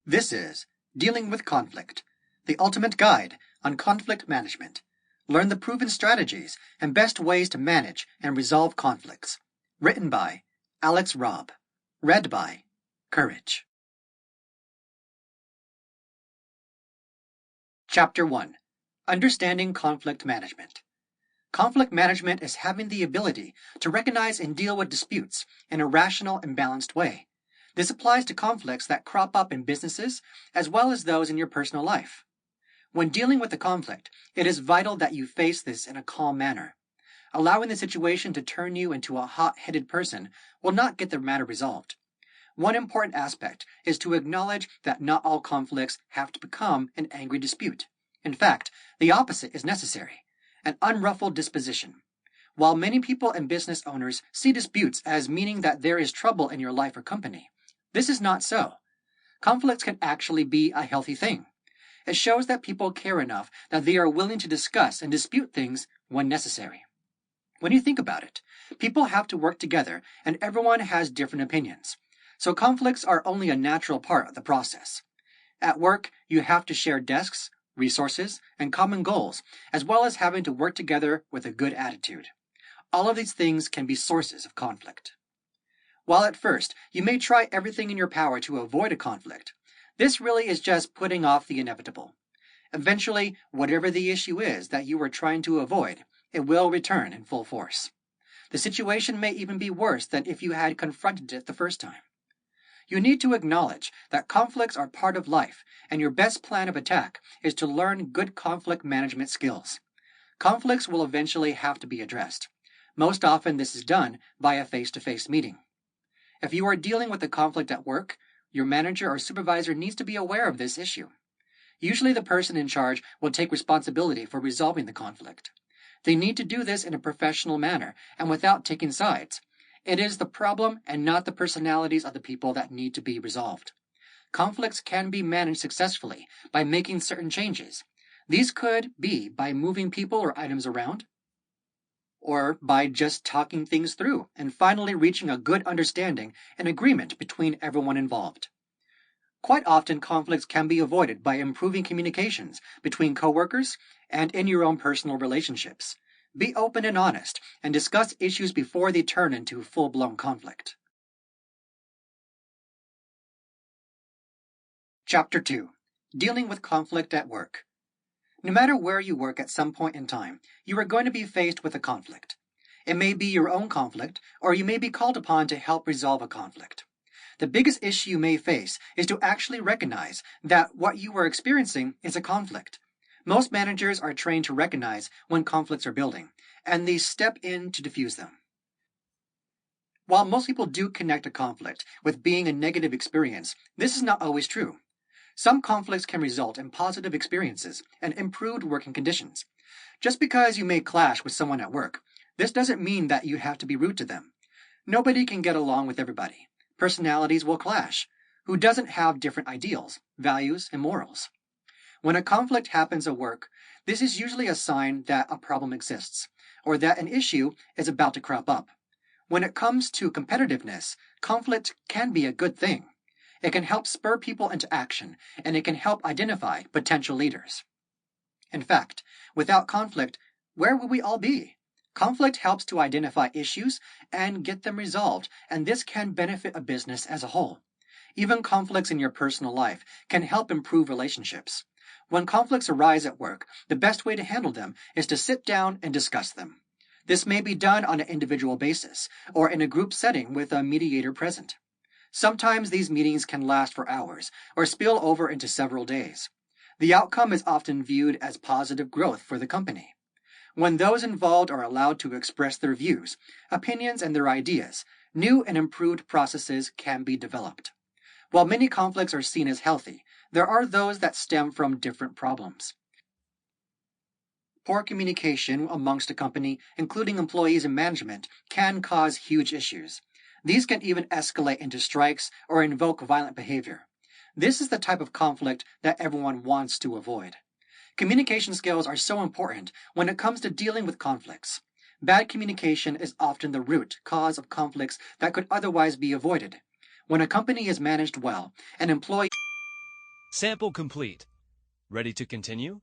This is Dealing with Conflict, the ultimate guide on conflict management. Learn the proven strategies and best ways to manage and resolve conflicts. Written by Alex Robb. Read by Courage. Chapter 1. Understanding Conflict Management. Conflict management is having the ability to recognize and deal with disputes in a rational and balanced way. This applies to conflicts that crop up in businesses as well as those in your personal life. When dealing with a conflict, it is vital that you face this in a calm manner. Allowing the situation to turn you into a hot-headed person will not get the matter resolved. One important aspect is to acknowledge that not all conflicts have to become an angry dispute. In fact, the opposite is necessary, an unruffled disposition. While many people and business owners see disputes as meaning that there is trouble in your life or company, this is not so. Conflicts can actually be a healthy thing. It shows that people care enough that they are willing to discuss and dispute things when necessary. When you think about it, people have to work together and everyone has different opinions. So conflicts are only a natural part of the process. At work, you have to share desks, resources, and common goals, as well as having to work together with a good attitude. All of these things can be sources of conflict. While at first, you may try everything in your power to avoid a conflict, this really is just putting off the inevitable. Eventually, whatever the issue is that you are trying to avoid, it will return in full force. The situation may even be worse than if you had confronted it the first time. You need to acknowledge that conflicts are part of life, and your best plan of attack is to learn good conflict management skills. Conflicts will eventually have to be addressed. Most often this is done by a face-to-face meeting. If you are dealing with a conflict at work, your manager or supervisor needs to be aware of this issue. Usually the person in charge will take responsibility for resolving the conflict. They need to do this in a professional manner and without taking sides. It is the problem and not the personalities of the people that need to be resolved. Conflicts can be managed successfully by making certain changes. These could be by moving people or items around, or by just talking things through and finally reaching a good understanding and agreement between everyone involved. Quite often, conflicts can be avoided by improving communications between coworkers and in your own personal relationships. Be open and honest, and discuss issues before they turn into full-blown conflict. Chapter 2. Dealing with Conflict at Work. No matter where you work at some point in time, you are going to be faced with a conflict. It may be your own conflict, or you may be called upon to help resolve a conflict. The biggest issue you may face is to actually recognize that what you are experiencing is a conflict. Most managers are trained to recognize when conflicts are building, and they step in to diffuse them. While most people do connect a conflict with being a negative experience, this is not always true. Some conflicts can result in positive experiences and improved working conditions. Just because you may clash with someone at work, this doesn't mean that you have to be rude to them. Nobody can get along with everybody. Personalities will clash. Who doesn't have different ideals, values, and morals? When a conflict happens at work, this is usually a sign that a problem exists, or that an issue is about to crop up. When it comes to competitiveness, conflict can be a good thing. It can help spur people into action, and it can help identify potential leaders. In fact, without conflict, where would we all be? Conflict helps to identify issues and get them resolved, and this can benefit a business as a whole. Even conflicts in your personal life can help improve relationships. When conflicts arise at work, the best way to handle them is to sit down and discuss them. This may be done on an individual basis, or in a group setting with a mediator present. Sometimes these meetings can last for hours, or spill over into several days. The outcome is often viewed as positive growth for the company. When those involved are allowed to express their views, opinions, and their ideas, new and improved processes can be developed. While many conflicts are seen as healthy, there are those that stem from different problems. Poor communication amongst a company, including employees and management, can cause huge issues. These can even escalate into strikes or invoke violent behavior. This is the type of conflict that everyone wants to avoid. Communication skills are so important when it comes to dealing with conflicts. Bad communication is often the root cause of conflicts that could otherwise be avoided. When a company is managed well, an employee Sample complete. Ready to continue?